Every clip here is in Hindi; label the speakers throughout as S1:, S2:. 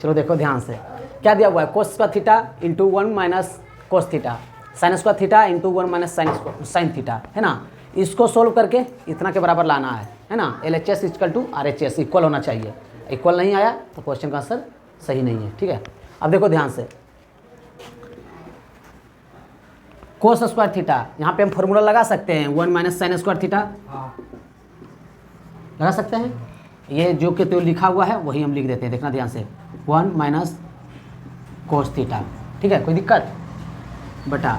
S1: चलो देखो ध्यान से, क्या दिया हुआ है, cos square theta into 1 minus cos theta, sine square theta into 1 minus sine theta, है ना। इसको सोल्व करके इतना के बराबर लाना है ना। LHS equal to RHS equal होना चाहिए, इक्वल नहीं आया तो क्वेश्चन का आंसर सही नहीं है, ठीक है। अब देखो ध्यान से, कोस स्क्वायर थीटा, यहाँ पे हम फॉर्मूला लगा सकते हैं 1 माइनस साइन स्क्वायर थीटा, लगा सकते हैं। ये जो कि तो लिखा हुआ है वही हम लिख देते हैं, देखना ध्यान से, 1 माइनस कोस थीटा, ठीक है, कोई दिक्कत, बटा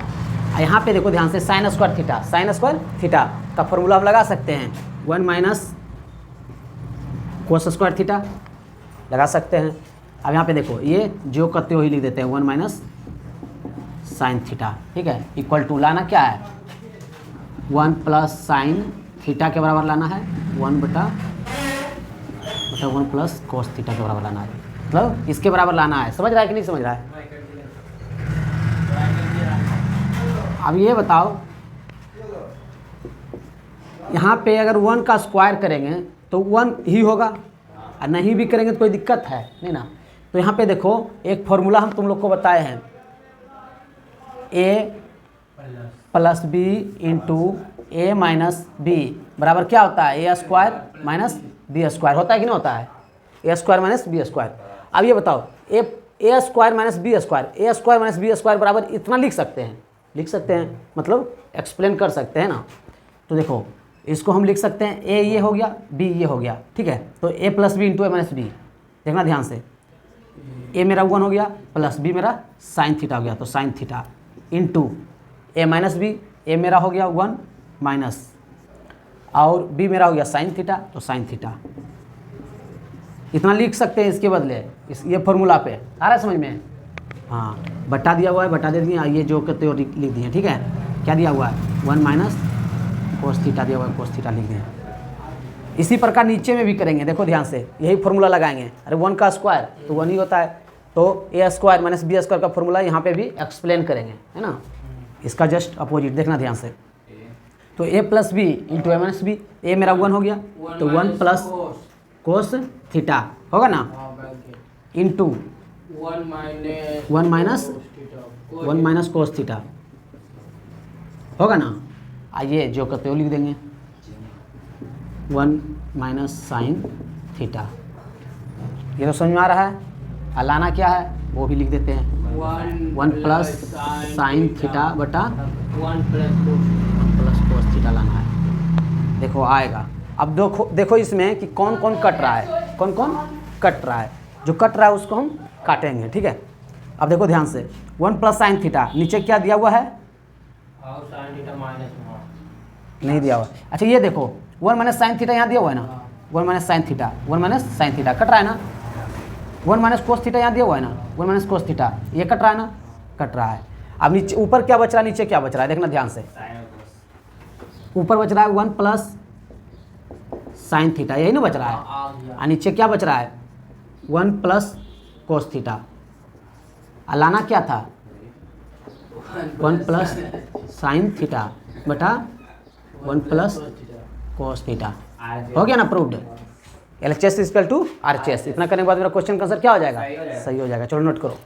S1: यहाँ पे देखो ध्यान से sine square theta, sine square theta का फॉर्मूला हम लगा सकते हैं 1 माइनस कोस स्क्वायर थीटा, लगा सकते हैं। अब यहाँ पे देखो ये जो करते हो ही लिख देते हैं 1 माइनस साइन थीटा, ठीक है, इक्वल टू लाना क्या है 1 प्लस साइन थीटा के बराबर लाना है 1 बटा 1 प्लस कोस थीटा के बराबर लाना है, मतलब इसके बराबर लाना है। समझ रहा है कि नहीं समझ रहा है। अब ये बताओ, यहाँ पे अगर 1 का स्क्वायर करेंगे तो 1 ही होगा, और नहीं भी करेंगे तो कोई दिक्कत है नहीं ना। तो यहाँ पे देखो एक फॉर्मूला हम तुम लोग को बताए हैं, a plus B into A minus B बराबर क्या होता है, A square minus B square, होता है कि नहीं होता है, A square minus B square. अब ये बताओ A square minus B square, A square minus B square बराबर इतना लिख सकते हैं, लिख सकते हैं, मतलब एक्सप्लेन कर सकते हैं ना। तो देखो इसको हम लिख सकते हैं, ए ये हो गया, बी ये हो गया, ठीक है। तो ए plus B into A minus B, देखना ध्यान से, ए मेरा 1 हो गया प्लस बी मेरा साइन थीटा हो गया, तो sine theta into A minus B, ए मेरा हो गया 1 माइनस और बी मेरा हो गया साइन थीटा, तो साइन थीटा इतना लिख सकते हैं इसके बदले, इस ये फॉर्मूला पे आ रहा है समझ में। हाँ बटा दिया हुआ है, बटा दे दिए, ये जो करते हो लिख दिए, ठीक है। क्या दिया हुआ है 1 माइनस कोस थीटा दिया हुआ है, कोस थीटा लिख दिए। इसी प्रकार नीचे में भी करेंगे, देखो ध्यान से, यही फॉर्मूला लगाएंगे, अरे 1 का स्क्वायर तो 1 ही होता है, तो ए स्क्वायर माइनस बी स्क्वायर का फॉर्मूला यहाँ पे भी एक्सप्लेन करेंगे, है ना। इसका जस्ट अपोजिट देखना ध्यान से, तो ए plus B into A minus B, ए मेरा 1 हो गया तो 1 प्लस कोस थीटा होगा ना, इंटू 1 माइनस कोस थीटा होगा ना। आइए जो करते हो लिख देंगे 1 माइनस साइन थीटा, ये तो समझ में आ रहा है। और लाना क्या है वो भी लिख देते हैं 1 प्लस साइन थीटा बटा 1 प्लस कोस थीटा लाना है, देखो आएगा। अब देखो इसमें कि कौन कौन कट रहा है, कौन कौन कट रहा है, जो कट रहा है उसको हम काटेंगे, ठीक है। अब देखो ध्यान से 1 प्लस साइन थीटा, नीचे क्या दिया हुआ है, नहीं दिया हुआ। अच्छा ये देखो 1 माइनस साइन थीटा यहाँ दिया हुआ है ना, 1 minus sine theta, 1 minus sine theta cut रहा है ना, 1 माइनस कोस थीटा यहाँ दिया हुआ है ना, 1 माइनस कोस थीटा ये कट रहा है ना, कट रहा है। अब नीचे ऊपर क्या बच रहा है, नीचे क्या बच रहा है, देखना ध्यान से, ऊपर बच रहा है 1 प्लस साइन थीटा, यही ना बच रहा है, और नीचे क्या बच रहा है 1 प्लस कोस थीटा। लाना क्या था 1 प्लस साइन थीटा बटा 1 प्लस कोस थीटा, हो गया ना proved. LHS equal to RHS, इतना करने के बाद मेरा क्वेश्चन का आंसर क्या हो जाएगा, सही हो जाएगा। चलो नोट करो।